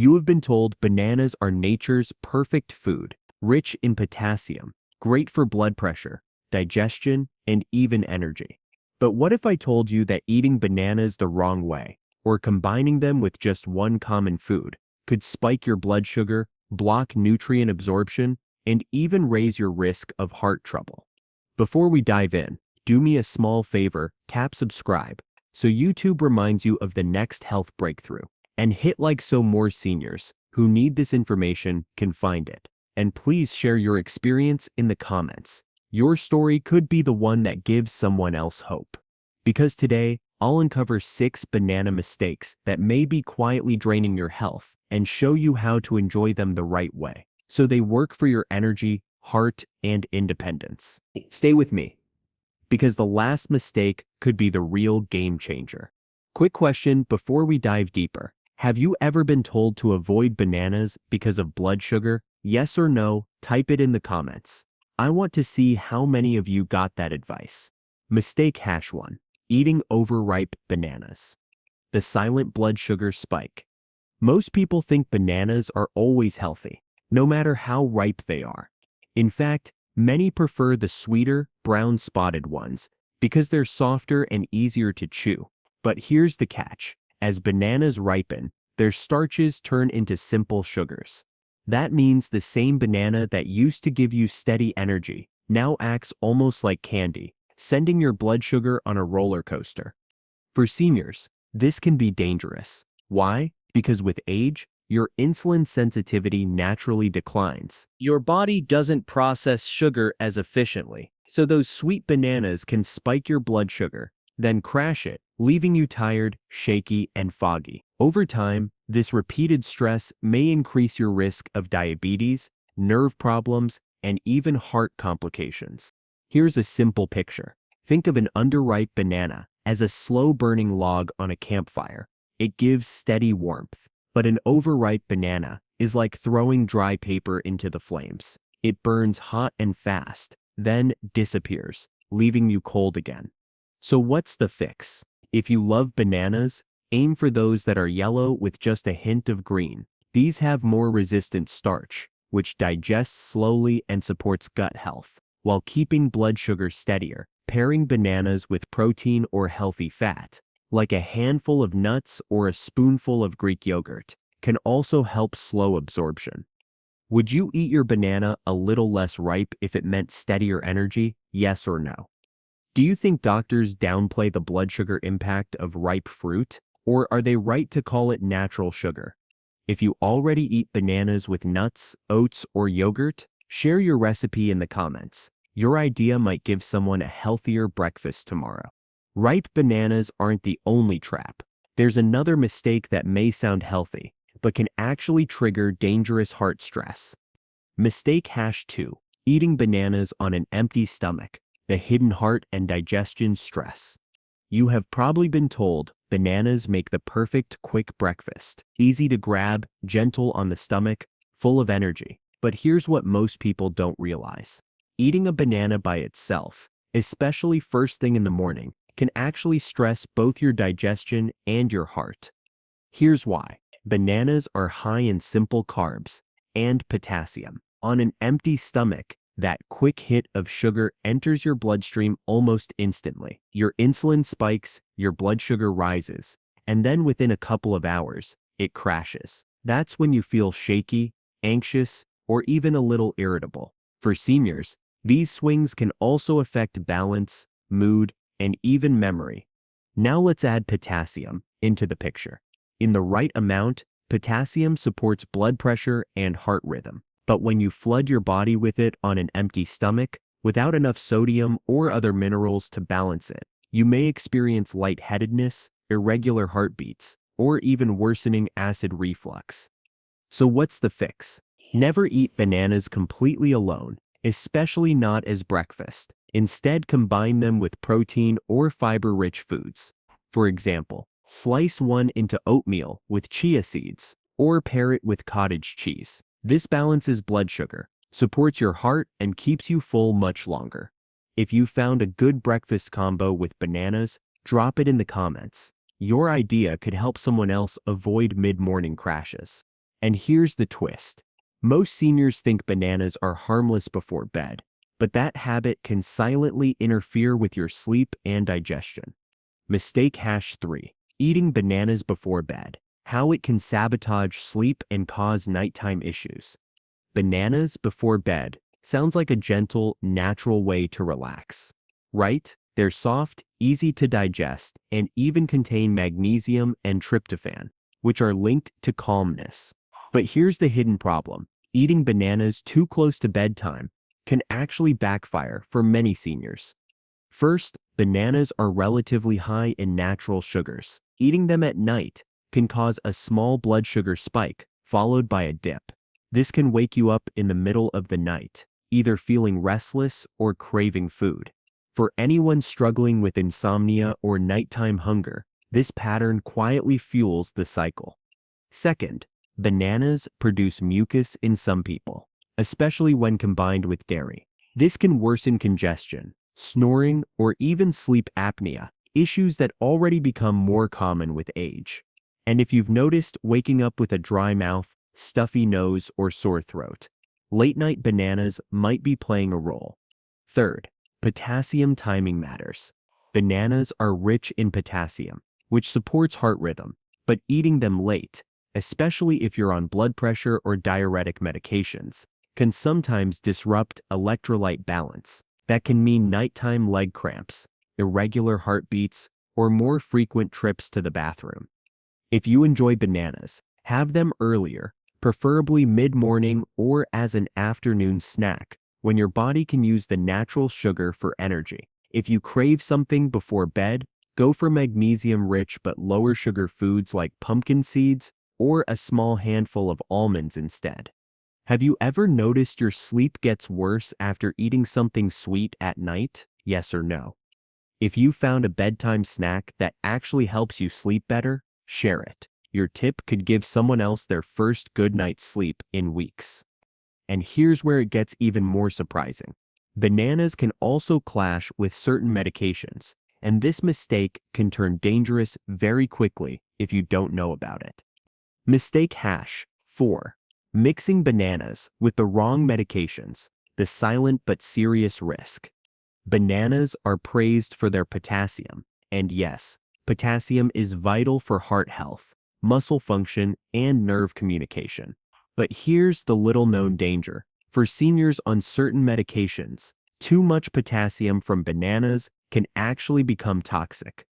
You have been told bananas are nature's perfect food, rich in potassium, great for blood pressure, digestion, and even energy. But what if I told you that eating bananas the wrong way, or combining them with just one common food, could spike your blood sugar, block nutrient absorption, and even raise your risk of heart trouble? Before we dive in, do me a small favor, tap subscribe, so YouTube reminds you of the next health breakthrough, and hit like so more seniors who need this information can find it. And please share your experience in the comments. Your story could be the one that gives someone else hope. Because today, I'll uncover 6 banana mistakes that may be quietly draining your health and show you how to enjoy them the right way, so they work for your energy, heart, and independence. Stay with me, because the last mistake could be the real game changer. Quick question before we dive deeper. Have you ever been told to avoid bananas because of blood sugar? Yes or no? Type it in the comments. I want to see how many of you got that advice. Mistake hash 1. Eating overripe bananas. The silent blood sugar spike. Most people think bananas are always healthy, no matter how ripe they are. In fact, many prefer the sweeter, brown spotted ones because they're softer and easier to chew. But here's the catch. As bananas ripen, their starches turn into simple sugars. That means the same banana that used to give you steady energy now acts almost like candy, sending your blood sugar on a roller coaster. For seniors, this can be dangerous. Why? Because with age, your insulin sensitivity naturally declines. Your body doesn't process sugar as efficiently, so those sweet bananas can spike your blood sugar, then crash it, leaving you tired, shaky, and foggy. Over time, this repeated stress may increase your risk of diabetes, nerve problems, and even heart complications. Here's a simple picture. Think of an underripe banana as a slow-burning log on a campfire. It gives steady warmth. But an overripe banana is like throwing dry paper into the flames. It burns hot and fast, then disappears, leaving you cold again. So what's the fix? If you love bananas, aim for those that are yellow with just a hint of green. These have more resistant starch, which digests slowly and supports gut health, while keeping blood sugar steadier. Pairing bananas with protein or healthy fat, like a handful of nuts or a spoonful of Greek yogurt, can also help slow absorption. Would you eat your banana a little less ripe if it meant steadier energy? Yes or no? Do you think doctors downplay the blood sugar impact of ripe fruit, or are they right to call it natural sugar? If you already eat bananas with nuts, oats, or yogurt, share your recipe in the comments. Your idea might give someone a healthier breakfast tomorrow. Ripe bananas aren't the only trap. There's another mistake that may sound healthy, but can actually trigger dangerous heart stress. Mistake hash 2. Eating bananas on an empty stomach, the hidden heart and digestion stress. You have probably been told bananas make the perfect quick breakfast. Easy to grab, gentle on the stomach, full of energy. But here's what most people don't realize. Eating a banana by itself, especially first thing in the morning, can actually stress both your digestion and your heart. Here's why. Bananas are high in simple carbs and potassium. On an empty stomach, that quick hit of sugar enters your bloodstream almost instantly. Your insulin spikes, your blood sugar rises, and then within a couple of hours, it crashes. That's when you feel shaky, anxious, or even a little irritable. For seniors, these swings can also affect balance, mood, and even memory. Now let's add potassium into the picture. In the right amount, potassium supports blood pressure and heart rhythm. But when you flood your body with it on an empty stomach, without enough sodium or other minerals to balance it, you may experience lightheadedness, irregular heartbeats, or even worsening acid reflux. So what's the fix? Never eat bananas completely alone, especially not as breakfast. Instead, combine them with protein or fiber-rich foods. For example, slice one into oatmeal with chia seeds, or pair it with cottage cheese. This balances blood sugar, supports your heart, and keeps you full much longer. If you found a good breakfast combo with bananas, drop it in the comments. Your idea could help someone else avoid mid-morning crashes. And here's the twist. Most seniors think bananas are harmless before bed, but that habit can silently interfere with your sleep and digestion. Mistake hash 3. Eating bananas before bed. How it can sabotage sleep and cause nighttime issues. Bananas before bed sounds like a gentle, natural way to relax. Right? They're soft, easy to digest, and even contain magnesium and tryptophan, which are linked to calmness. But here's the hidden problem. Eating bananas too close to bedtime can actually backfire for many seniors. First, bananas are relatively high in natural sugars. Eating them at night can cause a small blood sugar spike, followed by a dip. This can wake you up in the middle of the night, either feeling restless or craving food. For anyone struggling with insomnia or nighttime hunger, this pattern quietly fuels the cycle. Second, bananas produce mucus in some people, especially when combined with dairy. This can worsen congestion, snoring, or even sleep apnea, issues that already become more common with age. And if you've noticed waking up with a dry mouth, stuffy nose, or sore throat, late-night bananas might be playing a role. Third, potassium timing matters. Bananas are rich in potassium, which supports heart rhythm, but eating them late, especially if you're on blood pressure or diuretic medications, can sometimes disrupt electrolyte balance. That can mean nighttime leg cramps, irregular heartbeats, or more frequent trips to the bathroom. If you enjoy bananas, have them earlier, preferably mid-morning or as an afternoon snack, when your body can use the natural sugar for energy. If you crave something before bed, go for magnesium-rich but lower sugar foods like pumpkin seeds or a small handful of almonds instead. Have you ever noticed your sleep gets worse after eating something sweet at night? Yes or no? If you found a bedtime snack that actually helps you sleep better, share it. Your tip could give someone else their first good night's sleep in weeks. And here's where it gets even more surprising. Bananas can also clash with certain medications, and this mistake can turn dangerous very quickly if you don't know about it. Mistake hash 4. Mixing bananas with the wrong medications, the silent but serious risk. Bananas are praised for their potassium, and yes, potassium is vital for heart health, muscle function, and nerve communication. But here's the little-known danger. For seniors on certain medications, too much potassium from bananas can actually become toxic.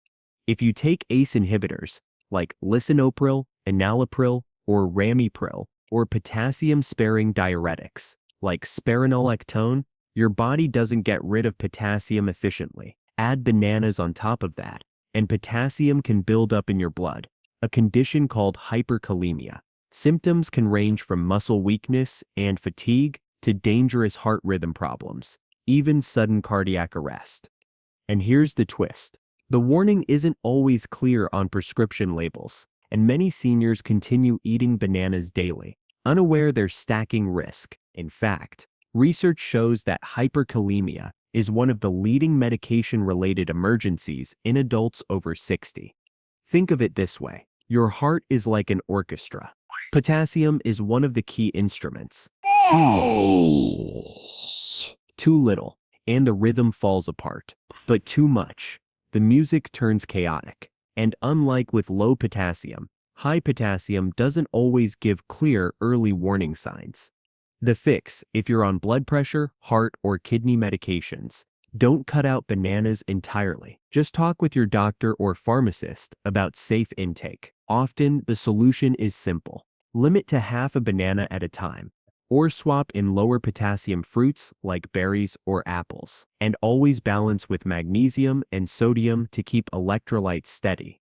If you take ACE inhibitors, like lisinopril, enalapril, or ramipril, or potassium-sparing diuretics, like spironolactone, your body doesn't get rid of potassium efficiently. Add bananas on top of that, and potassium can build up in your blood, a condition called hyperkalemia. Symptoms can range from muscle weakness and fatigue to dangerous heart rhythm problems, even sudden cardiac arrest. And here's the twist. The warning isn't always clear on prescription labels, and many seniors continue eating bananas daily, unaware they're stacking risk. In fact, research shows that hyperkalemia is one of the leading medication-related emergencies in adults over 60. Think of it this way. Your heart is like an orchestra. Potassium is one of the key instruments. Too little, and the rhythm falls apart. But too much, the music turns chaotic. And unlike with low potassium, high potassium doesn't always give clear early warning signs. The fix, if you're on blood pressure, heart, or kidney medications, don't cut out bananas entirely. Just talk with your doctor or pharmacist about safe intake. Often, the solution is simple. Limit to half a banana at a time, or swap in lower potassium fruits like berries or apples. And always balance with magnesium and sodium to keep electrolytes steady.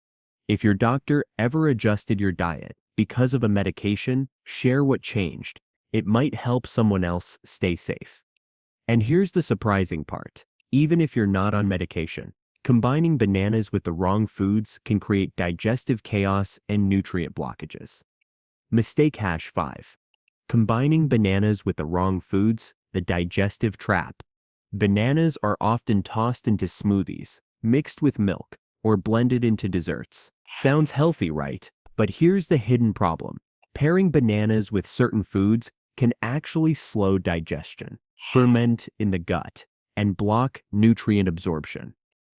If your doctor ever adjusted your diet because of a medication, share what changed. It might help someone else stay safe. And here's the surprising part. Even if you're not on medication, combining bananas with the wrong foods can create digestive chaos and nutrient blockages. Mistake hash 5. Combining bananas with the wrong foods, the digestive trap. Bananas are often tossed into smoothies, mixed with milk, or blended into desserts. Sounds healthy, right? But here's the hidden problem. Pairing bananas with certain foods can actually slow digestion, ferment in the gut, and block nutrient absorption.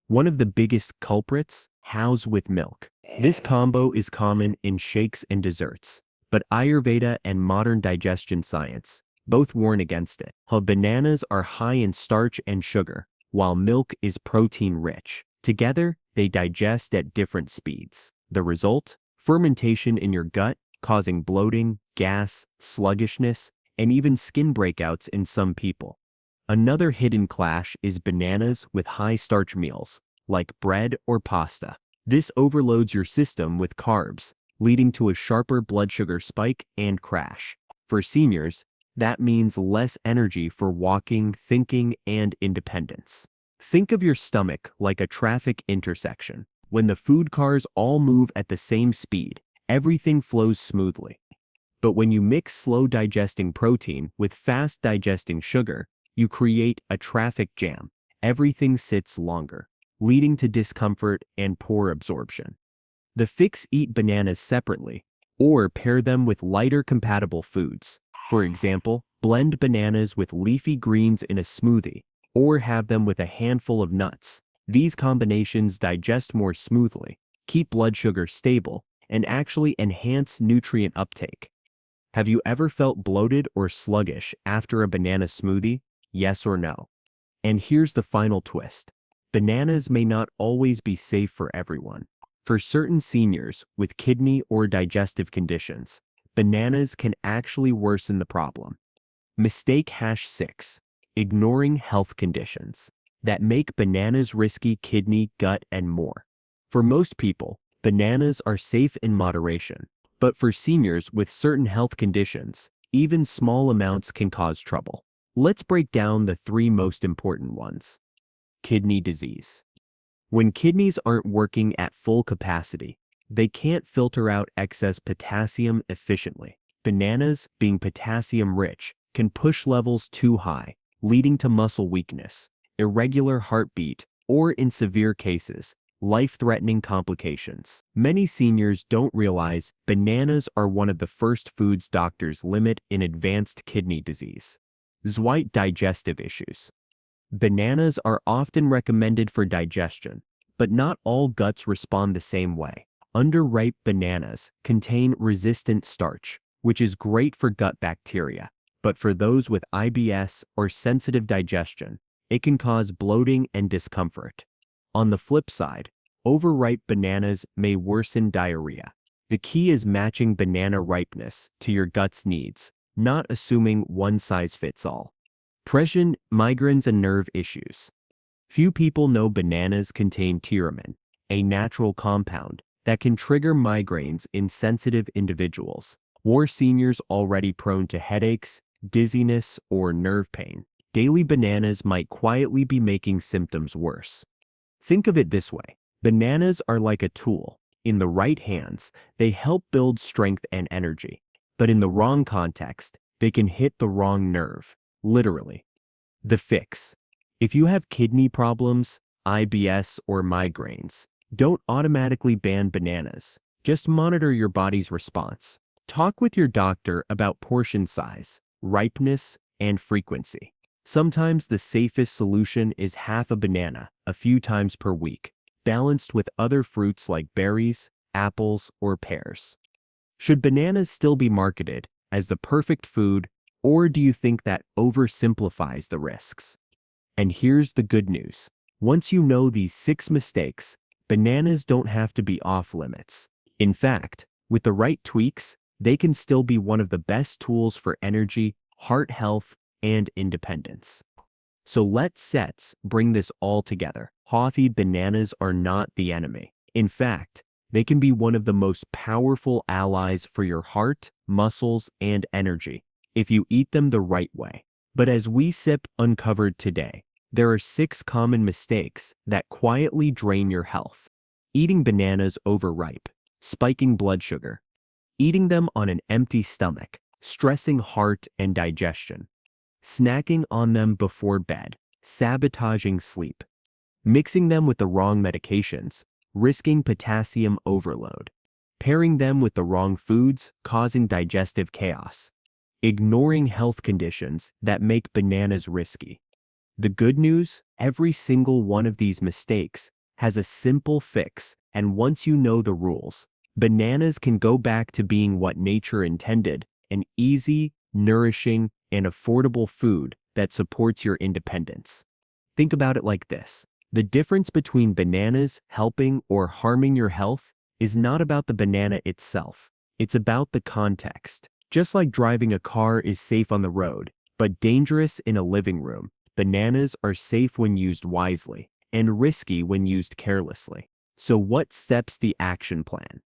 One of the biggest culprits, house with milk. This combo is common in shakes and desserts, but Ayurveda and modern digestion science both warn against it. How bananas are high in starch and sugar, while milk is protein-rich. Together, they digest at different speeds. The result? Fermentation in your gut, causing bloating, gas, sluggishness, and even skin breakouts in some people. Another hidden clash is bananas with high-starch meals, like bread or pasta. This overloads your system with carbs, leading to a sharper blood sugar spike and crash. For seniors, that means less energy for walking, thinking, and independence. Think of your stomach like a traffic intersection. When the food cars all move at the same speed, everything flows smoothly. But when you mix slow-digesting protein with fast-digesting sugar, you create a traffic jam. Everything sits longer, leading to discomfort and poor absorption. The fix: eat bananas separately, or pair them with lighter compatible foods. For example, blend bananas with leafy greens in a smoothie, or have them with a handful of nuts. These combinations digest more smoothly, keep blood sugar stable, and actually enhance nutrient uptake. Have you ever felt bloated or sluggish after a banana smoothie? Yes or no? And here's the final twist. Bananas may not always be safe for everyone. For certain seniors with kidney or digestive conditions, bananas can actually worsen the problem. Mistake #6. Ignoring health conditions that make bananas risky: kidney, gut, and more. For most people, bananas are safe in moderation. But for seniors with certain health conditions, even small amounts can cause trouble. Let's break down the 3 most important ones. Kidney disease. When kidneys aren't working at full capacity, they can't filter out excess potassium efficiently. Bananas, being potassium-rich, can push levels too high, leading to muscle weakness, irregular heartbeat, or in severe cases, life-threatening complications. Many seniors don't realize bananas are one of the first foods doctors limit in advanced kidney disease. Zweit digestive issues. Bananas are often recommended for digestion, but not all guts respond the same way. Underripe bananas contain resistant starch, which is great for gut bacteria, but for those with IBS or sensitive digestion, it can cause bloating and discomfort. On the flip side, overripe bananas may worsen diarrhea. The key is matching banana ripeness to your gut's needs, not assuming one size fits all. Depression, migraines, and nerve issues. Few people know bananas contain tyramine, a natural compound that can trigger migraines in sensitive individuals, or seniors already prone to headaches, dizziness, or nerve pain. Daily bananas might quietly be making symptoms worse. Think of it this way. Bananas are like a tool. In the right hands, they help build strength and energy. But in the wrong context, they can hit the wrong nerve, literally. The fix. If you have kidney problems, IBS, or migraines, don't automatically ban bananas. Just monitor your body's response. Talk with your doctor about portion size, ripeness, and frequency. Sometimes the safest solution is half a banana, a few times per week, balanced with other fruits like berries, apples, or pears. Should bananas still be marketed as the perfect food, or do you think that oversimplifies the risks? And here's the good news. Once you know these 6 mistakes, bananas don't have to be off limits. In fact, with the right tweaks, they can still be one of the best tools for energy, heart health, and independence. So let's bring this all together. Healthy bananas are not the enemy. In fact, they can be one of the most powerful allies for your heart, muscles, and energy if you eat them the right way. But as we uncovered today, there are 6 common mistakes that quietly drain your health. Eating bananas overripe, spiking blood sugar. Eating them on an empty stomach, stressing heart and digestion. Snacking on them before bed, sabotaging sleep. Mixing them with the wrong medications, risking potassium overload. pairing them with the wrong foods, causing digestive chaos, ignoring health conditions that make bananas risky. The good news, every single one of these mistakes has a simple fix, and once you know the rules, bananas can go back to being what nature intended, an easy, nourishing, and affordable food that supports your independence. Think about it like this. The difference between bananas helping or harming your health is not about the banana itself. It's about the context. Just like driving a car is safe on the road, but dangerous in a living room, bananas are safe when used wisely and risky when used carelessly. So what steps the action plan?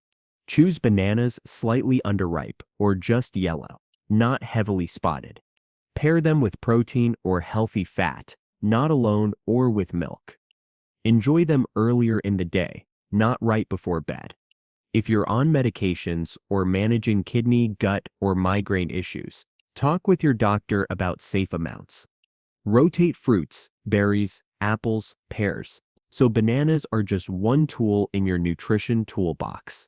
Choose bananas slightly underripe or just yellow, not heavily spotted. Pair them with protein or healthy fat, not alone or with milk. Enjoy them earlier in the day, not right before bed. If you're on medications or managing kidney, gut, or migraine issues, talk with your doctor about safe amounts. Rotate fruits, berries, apples, pears, so bananas are just one tool in your nutrition toolbox.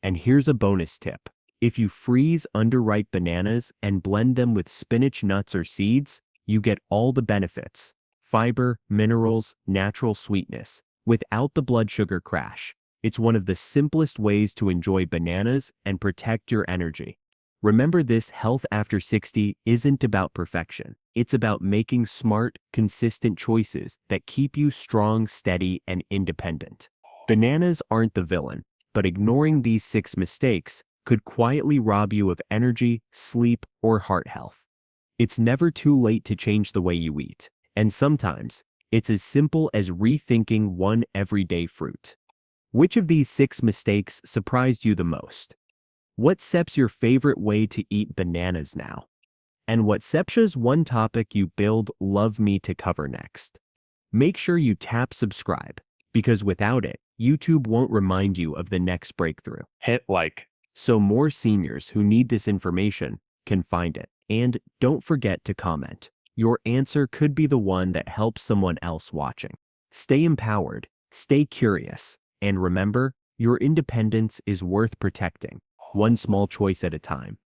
And here's a bonus tip. If you freeze underripe bananas and blend them with spinach nuts or seeds, you get all the benefits: fiber, minerals, natural sweetness, without the blood sugar crash. It's one of the simplest ways to enjoy bananas and protect your energy. Remember, this health after 60 isn't about perfection. It's about making smart, consistent choices that keep you strong, steady, and independent. Bananas aren't the villain, but ignoring these 6 mistakes could quietly rob you of energy, sleep, or heart health. It's never too late to change the way you eat, and sometimes it's as simple as rethinking one everyday fruit. Which of these 6 mistakes surprised you the most? What Sep's your favorite way to eat bananas now? And what Sepsia's one topic you build love me to cover next? Make sure you tap subscribe, because without it, YouTube won't remind you of the next breakthrough. Hit like. So more seniors who need this information can find it. And don't forget to comment. Your answer could be the one that helps someone else watching. Stay empowered, stay curious, and remember, your independence is worth protecting, one small choice at a time.